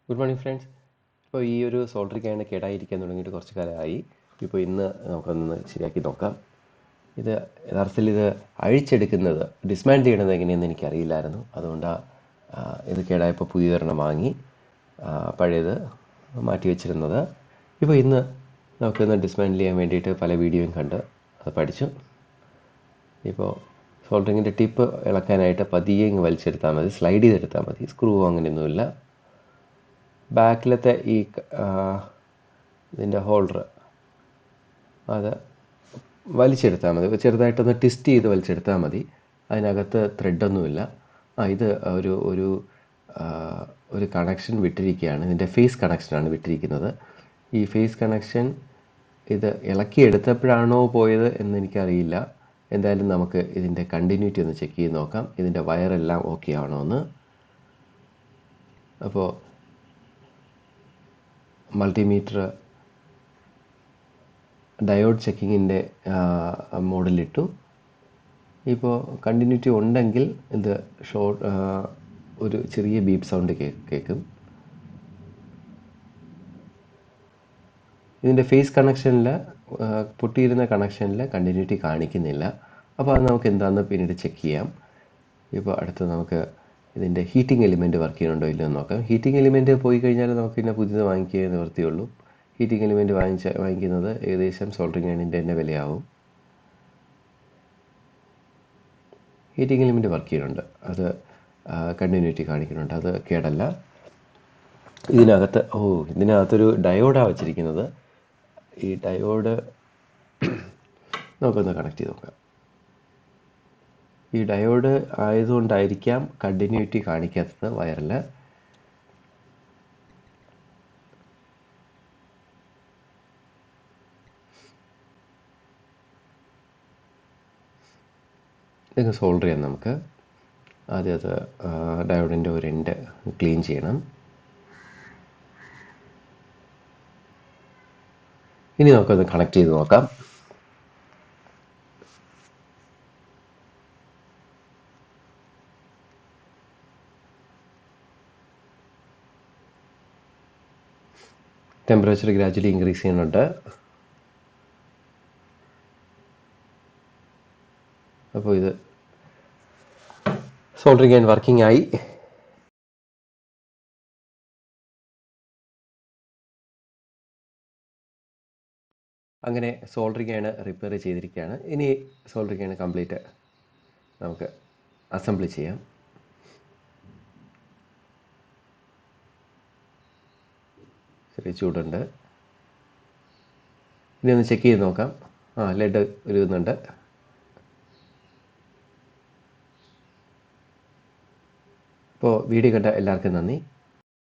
Good morning friends. ഇപ്പോൾ ഈ ഒരു സോൾഡറിംഗ് അയൺ കേടായിരിക്കാൻ തുടങ്ങിയിട്ട് കുറച്ച് കാലമായി. ഇപ്പോൾ ഇന്ന് നമുക്കൊന്ന് ശരിയാക്കി നോക്കാം. യഥാർത്ഥത്തിൽ ഇത് അഴിച്ചെടുക്കുന്നത് ഡിസ്മാൻഡിൽ ചെയ്യണത് എങ്ങനെയെന്ന് എനിക്കറിയില്ലായിരുന്നു. അതുകൊണ്ടാണ് ഇത് കേടായപ്പോൾ പുതിയൊരെണ്ണം വാങ്ങി പഴയത് മാറ്റി വെച്ചിരുന്നത്. ഇപ്പോൾ ഇന്ന് നമുക്കിന്ന് ഡിസ്മാൻഡിൽ ചെയ്യാൻ വേണ്ടിയിട്ട് പല വീഡിയോയും കണ്ട് അത് പഠിച്ചു. ഇപ്പോൾ സോൾഡറിങ്ങിൻ്റെ ടിപ്പ് ഇളക്കാനായിട്ട് പതിയെ ഇങ്ങ് വലിച്ചെടുത്താൽ മതി, സ്ലൈഡ് ചെയ്തെടുത്താൽ മതി. സ്ക്രൂ അങ്ങനെയൊന്നുമില്ല. ബാക്കിലത്തെ ഇതിൻ്റെ ഹോൾഡർ അത് വലിച്ചെടുത്താൽ മതി, ചെറുതായിട്ടൊന്ന് ട്വിസ്റ്റ് ചെയ്ത് വലിച്ചെടുത്താൽ മതി. അതിനകത്ത് ത്രെഡൊന്നുമില്ല. ഇത് ഒരു ഒരു ഒരു കണക്ഷൻ വിട്ടിരിക്കുകയാണ്. ഇതിൻ്റെ ഫേസ് കണക്ഷനാണ് വിട്ടിരിക്കുന്നത്. ഈ ഫേസ് കണക്ഷൻ ഇത് ഇളക്കിയെടുത്തപ്പോഴാണോ പോയത് എന്നെനിക്കറിയില്ല. എന്തായാലും നമുക്ക് ഇതിൻ്റെ കണ്ടിന്യൂറ്റി ഒന്ന് ചെക്ക് ചെയ്ത് നോക്കാം, ഇതിൻ്റെ വയറെല്ലാം ഓക്കെ ആണോ എന്ന്. അപ്പോൾ മൾട്ടിമീറ്റർ ഡയോഡ് ചെക്കിങ്ങിൻ്റെ മോഡിലിട്ടു. ഇപ്പോൾ കണ്ടിന്യൂറ്റി ഉണ്ടെങ്കിൽ ഇത് ഒരു ചെറിയ ബീപ്പ് സൗണ്ട് കേൾക്കും. ഇതിൻ്റെ ഫേസ് കണക്ഷനിൽ പൊട്ടിയിരുന്ന കണക്ഷനിൽ കണ്ടിന്യൂറ്റി കാണിക്കുന്നില്ല. അപ്പോൾ അത് നമുക്ക് എന്താണെന്ന് പിന്നീട് ചെക്ക് ചെയ്യാം. ഇപ്പോൾ അടുത്ത് നമുക്ക് ഇതിൻ്റെ ഹീറ്റിംഗ് എലിമെൻറ്റ് വർക്ക് ചെയ്യുന്നുണ്ടോ ഇല്ലയോ എന്ന് നോക്കാം. ഹീറ്റിംഗ് എലിമെൻറ്റ് പോയി കഴിഞ്ഞാൽ നമുക്ക് പിന്നെ പുതിയത് വാങ്ങിക്കുക നിവൃത്തിയുള്ളൂ. ഹീറ്റിംഗ് എലിമെൻറ്റ് വാങ്ങിക്കുന്നത് ഏകദേശം സോൾഡറിംഗ് അയണിൻ്റെ തന്നെ വിലയാവും. ഹീറ്റിംഗ് എലിമെൻറ്റ് വർക്ക് ചെയ്യുന്നുണ്ട്, അത് കണ്ടിന്യൂറ്റി കാണിക്കുന്നുണ്ട്, അത് കേടല്ല. ഇതിനകത്തൊരു ഡയോഡാണ് വച്ചിരിക്കുന്നത്. ഈ ഡയോഡ് നമുക്കൊന്ന് കണക്ട് ചെയ്ത് നോക്കാം. ഈ ഡയോഡ് ആയതുകൊണ്ടായിരിക്കാം കണ്ടിന്യൂറ്റി കാണിക്കാത്തത് വയറിൽ. ഇതൊക്കെ സോൾഡർ ചെയ്യാം നമുക്ക്. ആദ്യം അത് ഡയോഡിൻ്റെ ഒരു എൻഡ് ക്ലീൻ ചെയ്യണം. ഇനി നമുക്കത് കണക്ട് ചെയ്ത് നോക്കാം. ടെമ്പറേച്ചർ ഗ്രാജുവലി ഇൻക്രീസ് ചെയ്യുന്നുണ്ട്. അപ്പോൾ ഇത് സോൾഡറിംഗ് അയൺ വർക്കിംഗ് ആയി. അങ്ങനെ സോൾഡറിംഗ് അയൺ റിപ്പയർ ചെയ്തിരിക്കുകയാണ്. ഇനി സോൾഡറിംഗ് അയൺ കംപ്ലീറ്റ് നമുക്ക് അസംബിൾ ചെയ്യാം. ചെറിയ ചൂടുണ്ട്. ഇനി ഒന്ന് ചെക്ക് ചെയ്ത് നോക്കാം. ലെഡ് ഉരുകുന്നുണ്ട്. അപ്പോൾ വീഡിയോ കണ്ട എല്ലാവർക്കും നന്ദി.